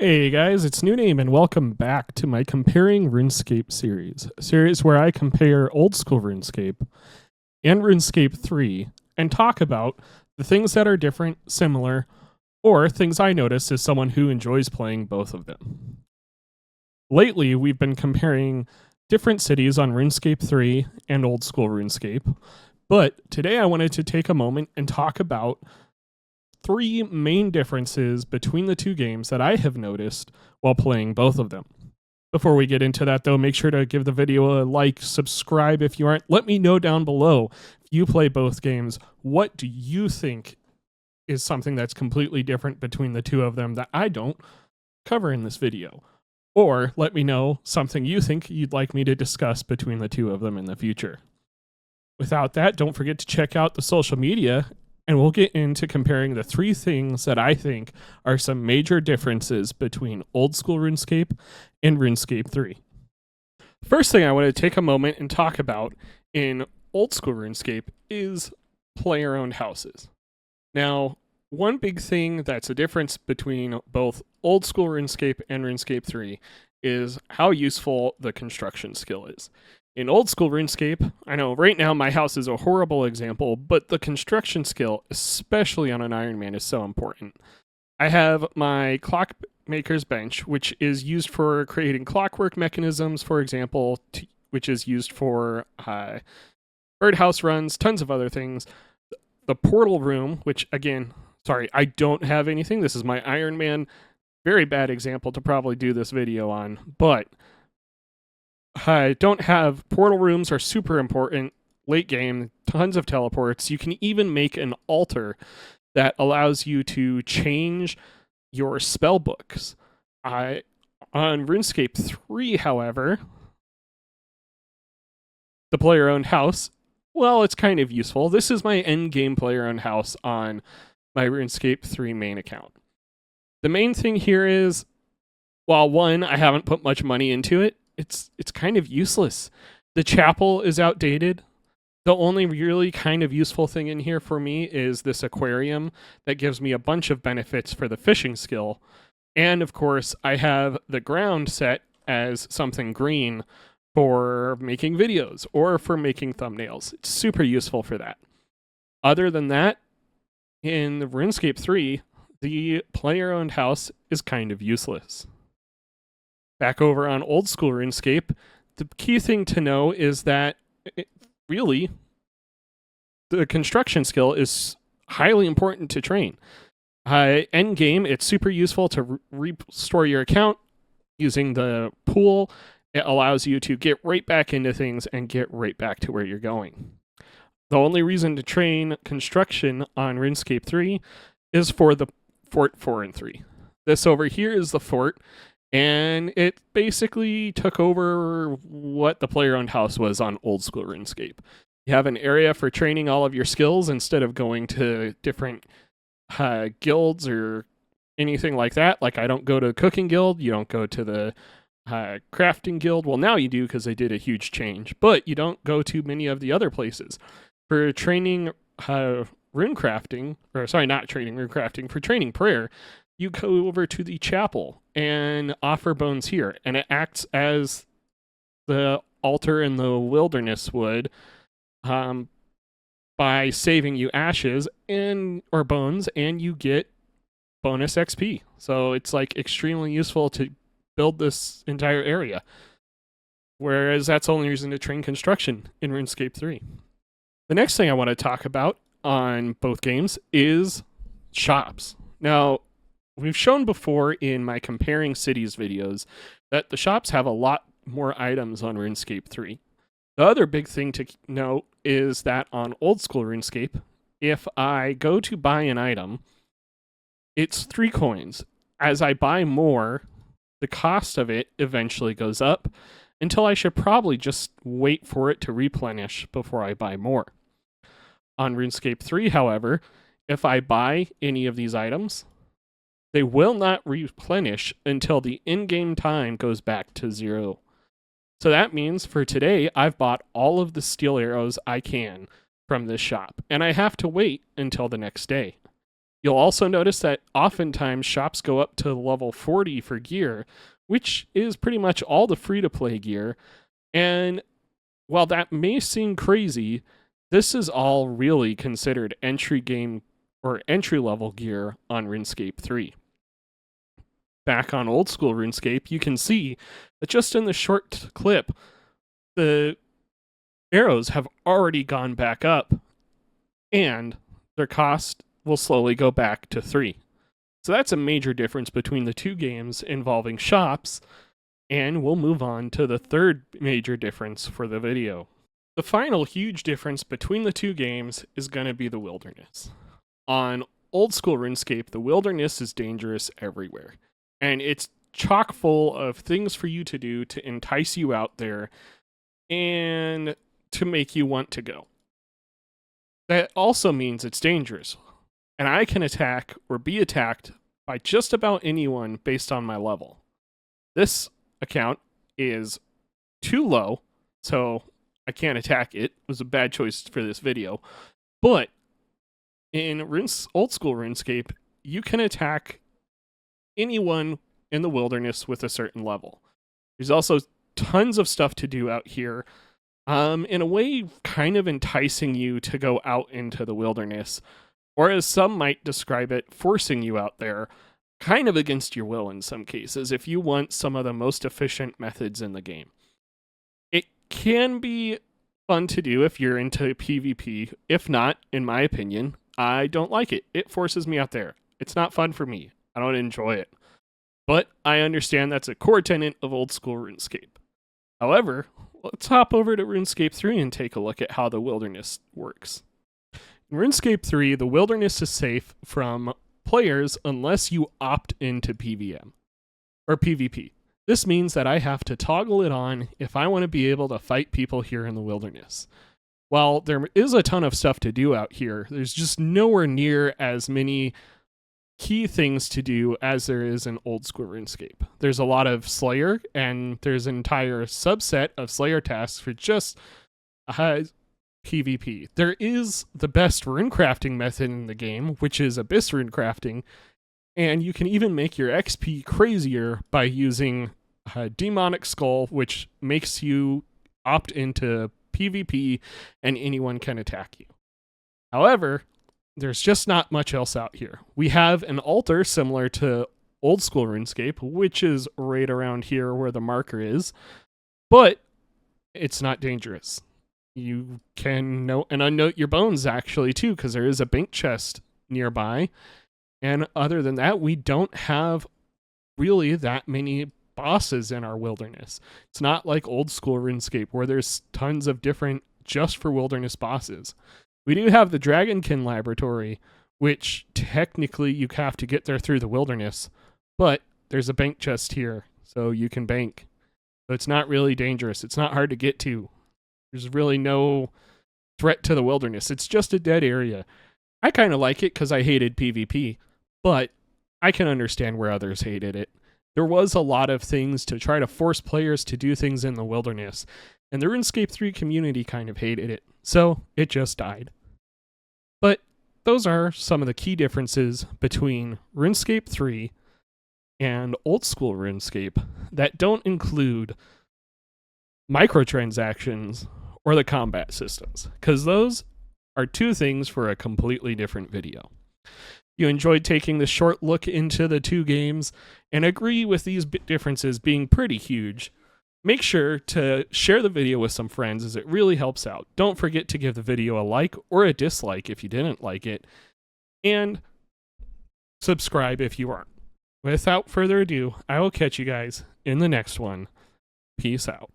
Hey guys, it's New Name and welcome back to my Comparing RuneScape series. A series where I compare old school RuneScape and RuneScape 3 and talk about the things that are different, similar, or things I notice as someone who enjoys playing both of them. Lately, we've been comparing different cities on RuneScape 3 and old school RuneScape, but today I wanted to take a moment and talk about three main differences between the two games that I have noticed while playing both of them. Before we get into that though, make sure to give the video a like, subscribe if you aren't. Let me know down below if you play both games. What do you think is something that's completely different between the two of them that I don't cover in this video? Or let me know something you think you'd like me to discuss between the two of them in the future. Without that, don't forget to check out the social media, and we'll get into comparing the three things that I think are some major differences between old school RuneScape and RuneScape 3. First thing I want to take a moment and talk about in old school RuneScape is player-owned houses. Now, one big thing that's a difference between both old school RuneScape and RuneScape 3 is how useful the construction skill is. In old school RuneScape, I know right now my house is a horrible example, but the construction skill, especially on an Iron Man, is so important. I have my clockmaker's bench, which is used for creating clockwork mechanisms, for example, which is used for birdhouse runs, tons of other things. The portal room, which again, sorry, I don't have anything. This is my Iron Man. Very bad example to probably do this video on, but I don't have portal rooms are super important. Late game, tons of teleports. You can even make an altar that allows you to change your spell books. On RuneScape 3, however, the player-owned house, well, it's kind of useful. This is my end-game player-owned house on my RuneScape 3 main account. The main thing here is, while one, I haven't put much money into it, it's kind of useless. The chapel is outdated. The only really kind of useful thing in here for me is this aquarium that gives me a bunch of benefits for the fishing skill. And of course, I have the ground set as something green for making videos or for making thumbnails. It's super useful for that. Other than that, in the RuneScape 3, the player-owned house is kind of useless. Back over on old school RuneScape, the key thing to know is that really the construction skill is highly important to train. End game, it's super useful to restore your account using the pool. It allows you to get right back into things and get right back to where you're going. The only reason to train construction on RuneScape 3 is for the Fort 4 and 3. This over here is the fort, and it basically took over what the player-owned house was on old school RuneScape. You have an area for training all of your skills instead of going to different guilds or anything like that. Like, I don't go to the cooking guild. You don't go to the crafting guild. Well, now you do because they did a huge change. But you don't go to many of the other places. For training rune crafting, or sorry, not training rune crafting, for training prayer, you go over to the chapel and offer bones here, and it acts as the altar in the wilderness would by saving you ashes or bones, and you get bonus XP. So it's like extremely useful to build this entire area. Whereas that's the only reason to train construction in RuneScape 3. The next thing I want to talk about on both games is shops. Now, we've shown before in my comparing cities videos that the shops have a lot more items on RuneScape 3. The other big thing to note is that on old school RuneScape, if I go to buy an item, it's 3 coins. As I buy more, the cost of it eventually goes up until I should probably just wait for it to replenish before I buy more. On RuneScape 3, however, if I buy any of these items, they will not replenish until the in-game time goes back to 0. So that means for today, I've bought all of the steel arrows I can from this shop, and I have to wait until the next day. You'll also notice that oftentimes shops go up to level 40 for gear, which is pretty much all the free-to-play gear. And while that may seem crazy, this is all really considered entry game or entry-level gear on RuneScape 3. Back on old school RuneScape, you can see that just in the short clip, the arrows have already gone back up, and their cost will slowly go back to 3. So that's a major difference between the two games involving shops, and we'll move on to the third major difference for the video. The final huge difference between the two games is going to be the wilderness. On old school RuneScape, the wilderness is dangerous everywhere, and it's chock full of things for you to do to entice you out there and to make you want to go. That also means it's dangerous, and I can attack or be attacked by just about anyone based on my level. This account is too low, so I can't attack it. It was a bad choice for this video. But in old school RuneScape, you can attack anyone in the wilderness with a certain level. There's also tons of stuff to do out here, in a way kind of enticing you to go out into the wilderness, or as some might describe it, forcing you out there, kind of against your will in some cases, if you want some of the most efficient methods in the game. It can be fun to do if you're into PvP. If not, in my opinion, I don't like it. It forces me out there. It's not fun for me. I don't enjoy it. But I understand that's a core tenet of old school RuneScape. However, let's hop over to RuneScape 3 and take a look at how the wilderness works. In RuneScape 3, the wilderness is safe from players unless you opt into PvM or PvP. This means that I have to toggle it on if I want to be able to fight people here in the wilderness. While there is a ton of stuff to do out here, there's just nowhere near as many key things to do as there is in old school RuneScape. There's a lot of Slayer, and there's an entire subset of Slayer tasks for just PvP. There is the best rune crafting method in the game, which is Abyss rune crafting, and you can even make your XP crazier by using Demonic Skull, which makes you opt into PvP and anyone can attack you. However, there's just not much else out here. We have an altar similar to old school RuneScape, which is right around here where the marker is, but it's not dangerous. You can note and unnote your bones actually too, because there is a bank chest nearby. And other than that, we don't have really that many bosses in our wilderness. It's not like old school RuneScape where there's tons of different just for wilderness bosses. We do have the Dragonkin Laboratory, which technically you have to get there through the wilderness, but there's a bank chest here, so you can bank. So it's not really dangerous. It's not hard to get to. There's really no threat to the wilderness. It's just a dead area. I kind of like it because I hated PvP, but I can understand where others hated it. There was a lot of things to try to force players to do things in the wilderness, and the RuneScape 3 community kind of hated it, so it just died. But those are some of the key differences between RuneScape 3 and old school RuneScape that don't include microtransactions or the combat systems, because those are two things for a completely different video. You enjoyed taking this short look into the two games and agree with these differences being pretty huge, make sure to share the video with some friends as it really helps out. Don't forget to give the video a like or a dislike if you didn't like it, and subscribe if you aren't. Without further ado, I will catch you guys in the next one. Peace out.